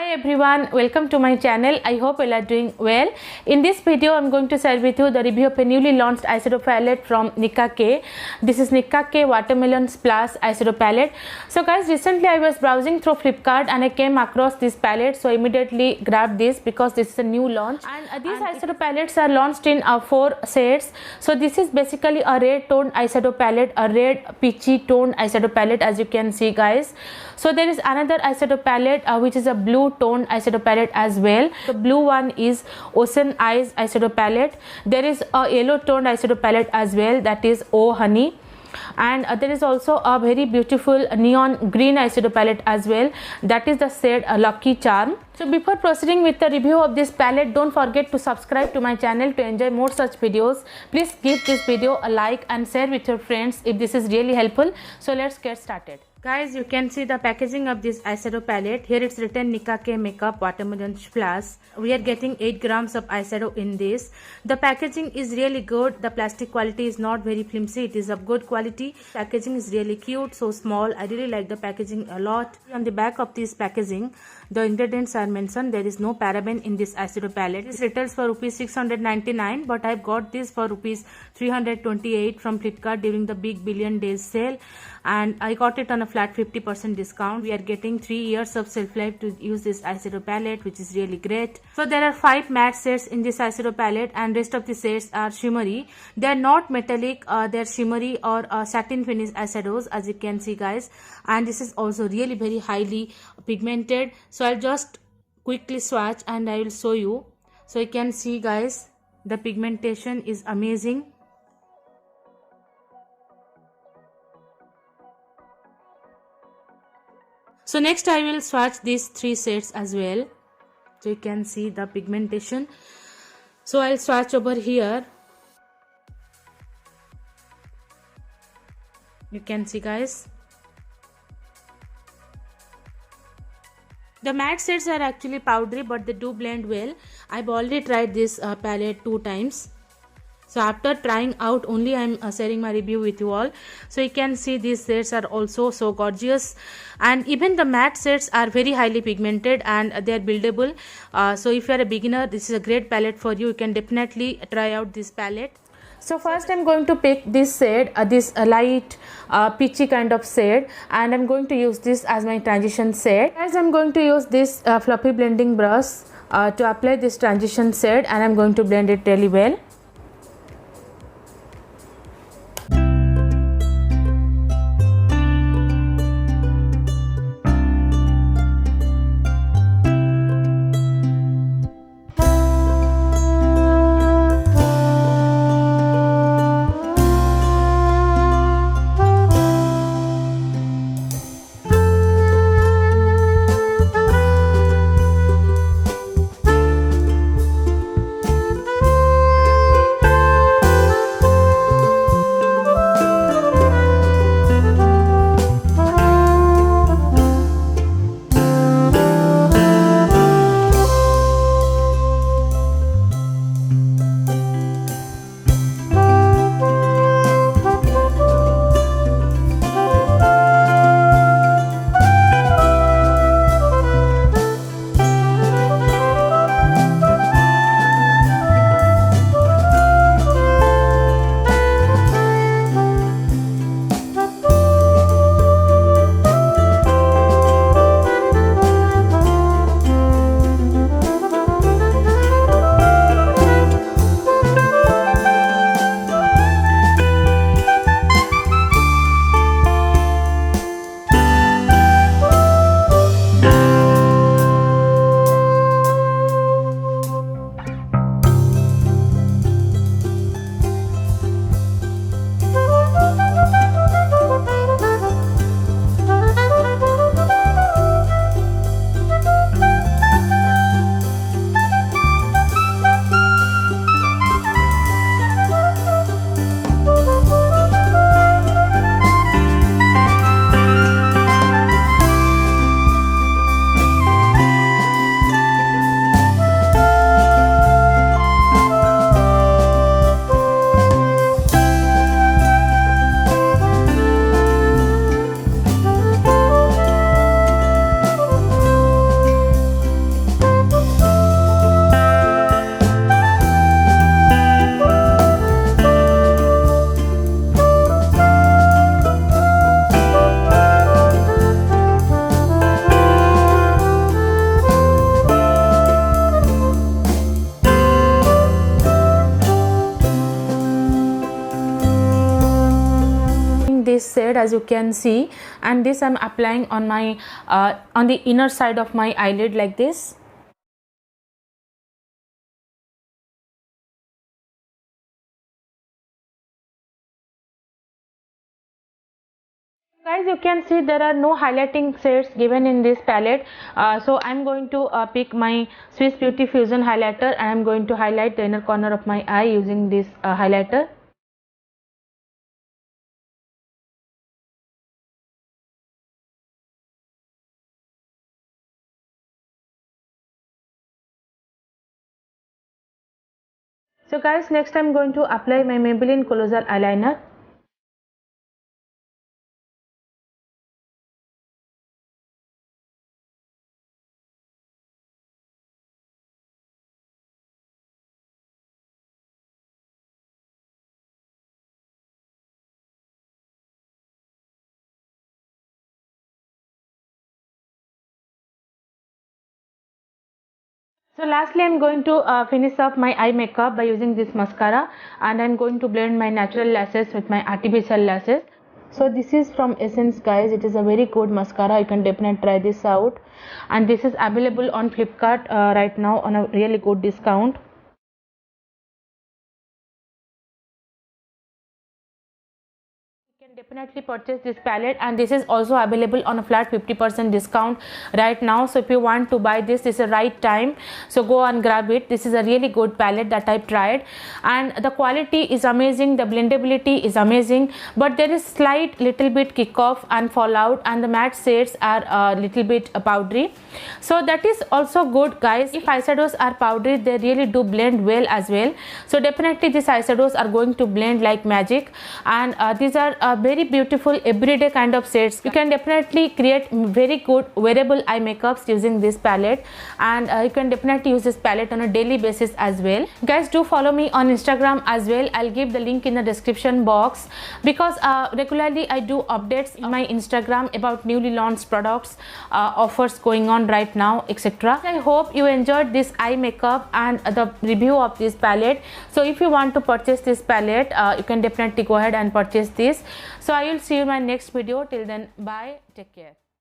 everyone, welcome to my channel. I hope you are doing well. In this video I'm going to share with you the review of a newly launched eyeshadow palette from Nicka K. This is Nicka K Watermelon Splash eyeshadow palette. So guys, recently I was browsing through Flipkart and I came across this palette, so immediately grabbed this because this is a new launch. And these eyeshadow palettes are launched in 4 shades. So this is basically a red toned eyeshadow palette, a red peachy toned eyeshadow palette, as you can see guys. So there is another eyeshadow palette which is a blue toned eyeshadow palette as well. The blue one is Ocean Eyes eyeshadow palette. There is a yellow toned eyeshadow palette as well, that is Oh Honey. And there is also a very beautiful neon green eyeshadow palette as well, that is the shade Lucky Charm. So before proceeding with the review of this palette, don't forget to subscribe to my channel to enjoy more such videos. Please give this video a like and share with your friends if this is really helpful. So let's get started. Guys, you can see the packaging of this eyeshadow palette. Here it's written Nicka K Makeup Watermelon Splash. We are getting 8 grams of eyeshadow in this. The packaging is really good. The plastic quality is not very flimsy. It is of good quality. Packaging is really cute, so small. I really like the packaging a lot. On the back of this packaging, the ingredients are mentioned. There is no paraben in this eyeshadow palette. This retails for rupees 699, but I've got this for rupees 328 from Flipkart during the big billion days sale, and I got it on a flat 50% discount. We are getting 3 years of shelf life to use this eyeshadow palette, which is really great. So there are 5 matte shades in this eyeshadow palette, and rest of the shades are shimmery. They are not metallic, they are shimmery or satin finish eyeshadows, as you can see guys. And this is also really very highly pigmented. So I'll just quickly swatch and I will show you. So you can see guys, the pigmentation is amazing. So next I will swatch these 3 shades as well. So you can see the pigmentation. So I'll swatch over here. You can see guys. The matte shades are actually powdery, but they do blend well. I've already tried this palette 2 times. So after trying out only I'm sharing my review with you all. So you can see these shades are also so gorgeous, and even the matte shades are very highly pigmented and they are buildable. So if you are a beginner, this is a great palette for you. You can definitely try out this palette. So first I'm going to pick this shade, this light peachy kind of shade, and I'm going to use this as my transition shade. As I'm going to use this fluffy blending brush to apply this transition shade, and I'm going to blend it really well. shade, as you can see, and this I'm applying on my on the inner side of my eyelid like this. Guys, you can see there are no highlighting shades given in this palette, so I'm going to pick my Swiss Beauty Fusion highlighter and I'm going to highlight the inner corner of my eye using this highlighter. So guys, next I'm going to apply my Maybelline Colossal eyeliner. So lastly, I'm going to finish off my eye makeup by using this mascara, and I'm going to blend my natural lashes with my artificial lashes. So this is from Essence, guys. It is a very good mascara. You can definitely try this out, and this is available on Flipkart right now on a really good discount. Definitely purchase this palette, and this is also available on a flat 50% discount right now. So if you want to buy this is the right time, so go and grab it. This is a really good palette that I've tried, and the quality is amazing, the blendability is amazing, but there is slight little bit kick off and fallout, and the matte shades are a little bit powdery, so that is also good, guys. If eyeshadows are powdery, they really do blend well as well. So definitely these eyeshadows are going to blend like magic, and these are very beautiful everyday kind of shades. You can definitely create very good wearable eye makeups using this palette, and you can definitely use this palette on a daily basis as well. Guys, do follow me on Instagram as well. I'll give the link in the description box, because regularly I do updates in my Instagram about newly launched products, offers going on right now, etc. I hope you enjoyed this eye makeup and the review of this palette. So if you want to purchase this palette, you can definitely go ahead and purchase this. So I will see you in my next video. Till then, bye, take care.